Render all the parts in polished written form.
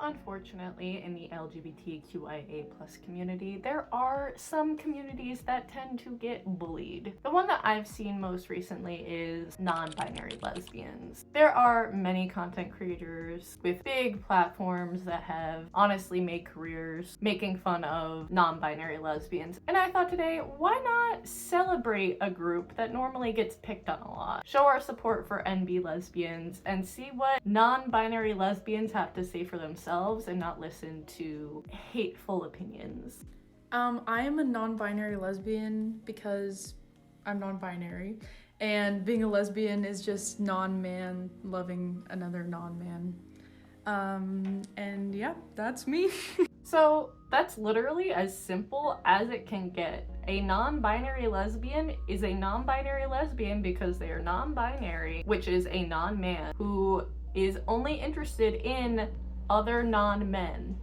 unfortunately, in the LGBTQIA+ community, there are some communities that tend to get bullied. The one that I've seen most recently is non-binary lesbians. There are many content creators with big platforms that have honestly made careers making fun of non-binary lesbians. And I thought today, why not celebrate a group that normally gets picked on a lot? Show our support for NB lesbians and see what non-binary lesbians have to say for themselves and not listen to hateful opinions. I am a non-binary lesbian because I'm non-binary, and being a lesbian is just non-man loving another non-man. And yeah, that's me. So that's literally as simple as it can get. A non-binary lesbian is a non-binary lesbian because they are non-binary, which is a non-man who is only interested in other non-men.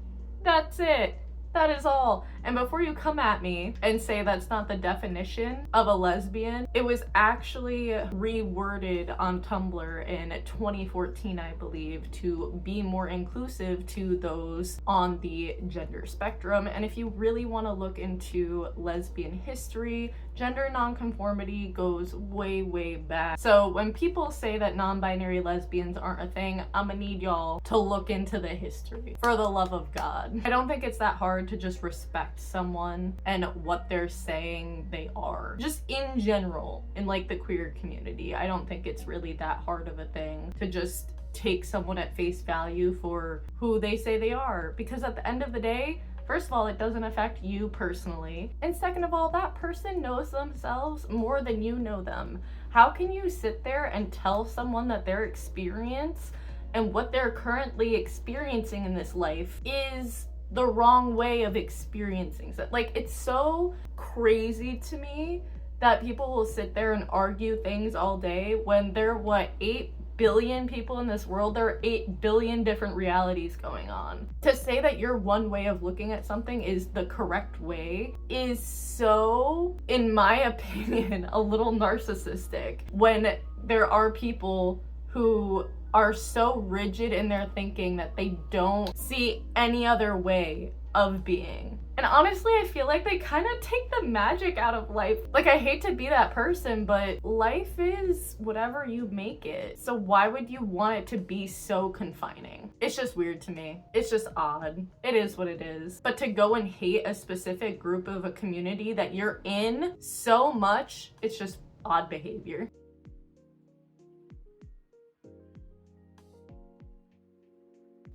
That's it. That is all. And before you come at me and say that's not the definition of a lesbian, it was actually reworded on Tumblr in 2014, I believe, to be more inclusive to those on the gender spectrum. And if you really want to look into lesbian history, gender nonconformity goes way, way back. So when people say that non-binary lesbians aren't a thing, I'm gonna need y'all to look into the history. For the love of God. I don't think it's that hard to just respect someone and what they're saying they are. Just in general, in like the queer community, I don't think it's really that hard of a thing to just take someone at face value for who they say they are. Because at the end of the day, first of all, it doesn't affect you personally. And second of all, that person knows themselves more than you know them. How can you sit there and tell someone that their experience and what they're currently experiencing in this life is the wrong way of experiencing it? Like, it's so crazy to me that people will sit there and argue things all day when there are, 8 billion people in this world? There are 8 billion different realities going on. To say that your one way of looking at something is the correct way is so, in my opinion, a little narcissistic when there are people who are so rigid in their thinking that they don't see any other way of being. And honestly, I feel like they kind of take the magic out of life. Like, I hate to be that person, but life is whatever you make it. So why would you want it to be so confining? It's just weird to me. It's just odd. It is what it is. But to go and hate a specific group of a community that you're in so much, it's just odd behavior.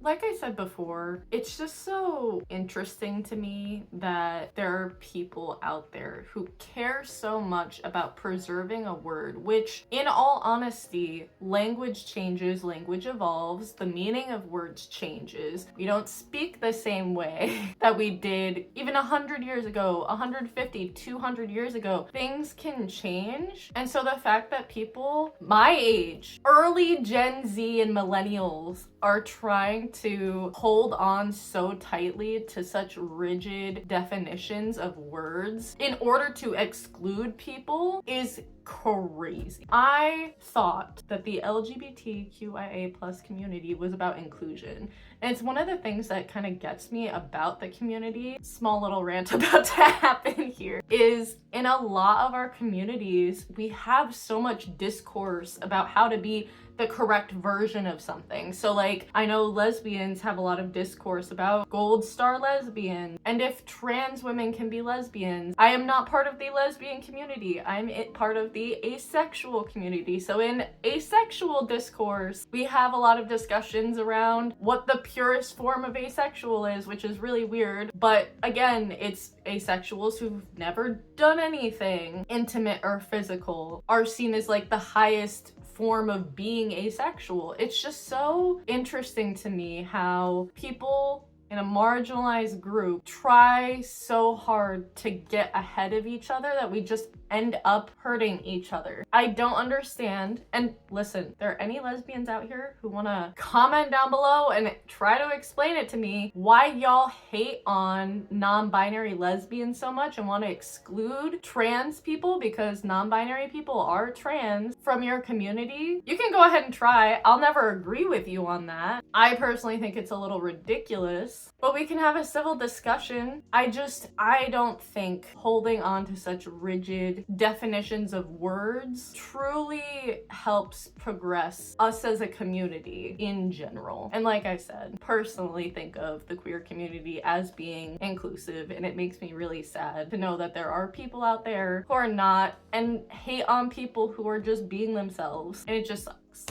Like I said before, it's just so interesting to me that there are people out there who care so much about preserving a word, which, in all honesty, language changes, language evolves, the meaning of words changes. We don't speak the same way that we did even 100 years ago, 150, 200 years ago. Things can change. And so the fact that people my age, early Gen Z and millennials, are trying to hold on so tightly to such rigid definitions of words in order to exclude people is crazy. I thought that the LGBTQIA+ community was about inclusion. And it's one of the things that kind of gets me about the community, small little rant about to happen here, is in a lot of our communities, we have so much discourse about how to be the correct version of something. So like, I know lesbians have a lot of discourse about gold star lesbian, and if trans women can be lesbians. I am not part of the lesbian community. I'm part of the asexual community. So in asexual discourse, we have a lot of discussions around what the purest form of asexual is, which is really weird. But again, it's asexuals who've never done anything intimate or physical are seen as like the highest form of being asexual. It's just so interesting to me how people in a marginalized group try so hard to get ahead of each other that we just end up hurting each other. I don't understand. And listen, there are any lesbians out here who want to comment down below and try to explain it to me why y'all hate on non-binary lesbians so much and want to exclude trans people, because non-binary people are trans, from your community. You can go ahead and try. I'll never agree with you on that. I personally think it's a little ridiculous, but we can have a civil discussion. I don't think holding on to such rigid definitions of words truly helps progress us as a community in general. And like I said, personally think of the queer community as being inclusive, and it makes me really sad to know that there are people out there who are not and hate on people who are just being themselves, and it just sucks.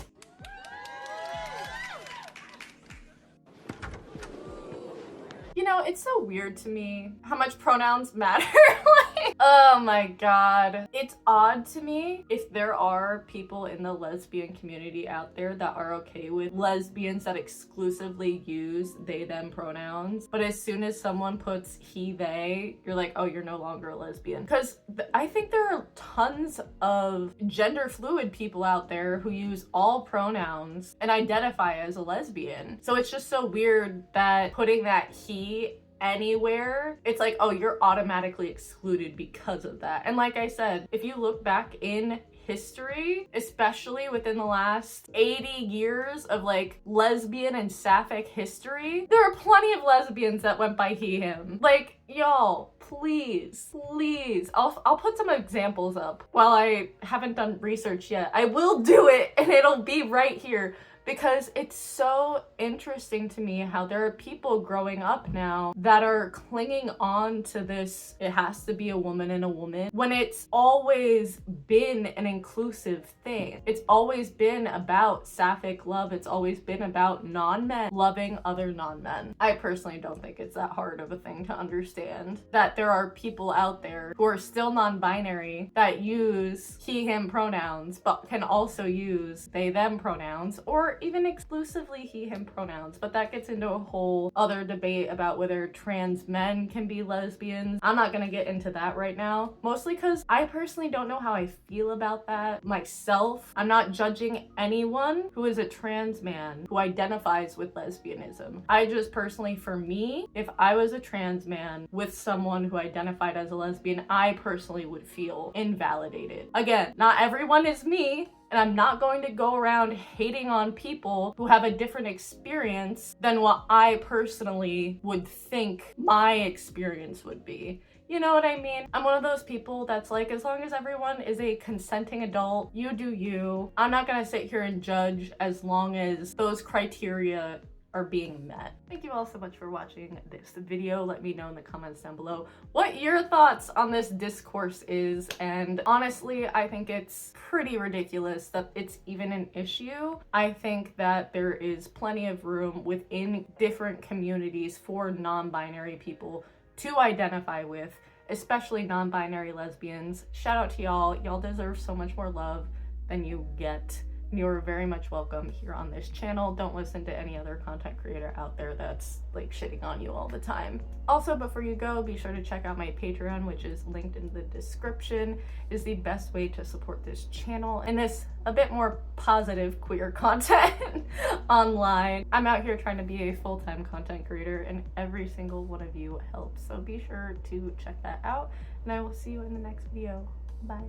You know, it's so weird to me how much pronouns matter. Like, oh my god. It's odd to me if there are people in the lesbian community out there that are okay with lesbians that exclusively use they, them pronouns. But as soon as someone puts he, they, you're like, oh, you're no longer a lesbian. Because I think there are tons of gender fluid people out there who use all pronouns and identify as a lesbian. So it's just so weird that putting that he anywhere, it's like, oh, you're automatically excluded because of that. And like I said, if you look back in history, especially within the last 80 years of like lesbian and sapphic history, there are plenty of lesbians that went by he, him. Like, y'all, please, I'll put some examples up. While I haven't done research yet, I will do it, and it'll be right here. Because it's so interesting to me how there are people growing up now that are clinging on to this, it has to be a woman and a woman, when it's always been an inclusive thing. It's always been about sapphic love. It's always been about non-men loving other non-men. I personally don't think it's that hard of a thing to understand that there are people out there who are still non-binary that use he, him pronouns, but can also use they, them pronouns, or even exclusively he, him pronouns. But that gets into a whole other debate about whether trans men can be lesbians. I'm not gonna get into that right now, mostly because I personally don't know how I feel about that myself. I'm not judging anyone who is a trans man who identifies with lesbianism. I just personally, for me, if I was a trans man with someone who identified as a lesbian, I personally would feel invalidated. Again, not everyone is me, and I'm not going to go around hating on people who have a different experience than what I personally would think my experience would be. You know what I mean? I'm one of those people that's like, as long as everyone is a consenting adult, you do you. I'm not gonna sit here and judge as long as those criteria are being met. Thank you all so much for watching this video. Let me know in the comments down below what your thoughts on this discourse is. And honestly, I think it's pretty ridiculous that it's even an issue. I think that there is plenty of room within different communities for non-binary people to identify with, especially non-binary lesbians. Shout out to y'all. Y'all deserve so much more love than you get. You're very much welcome here on this channel. Don't listen to any other content creator out there that's like shitting on you all the time. Also, before you go, be sure to check out my Patreon, which is linked in the description. It is the best way to support this channel and this a bit more positive queer content online. I'm out here trying to be a full-time content creator, and every single one of you helps. So be sure to check that out, and I will see you in the next video. Bye.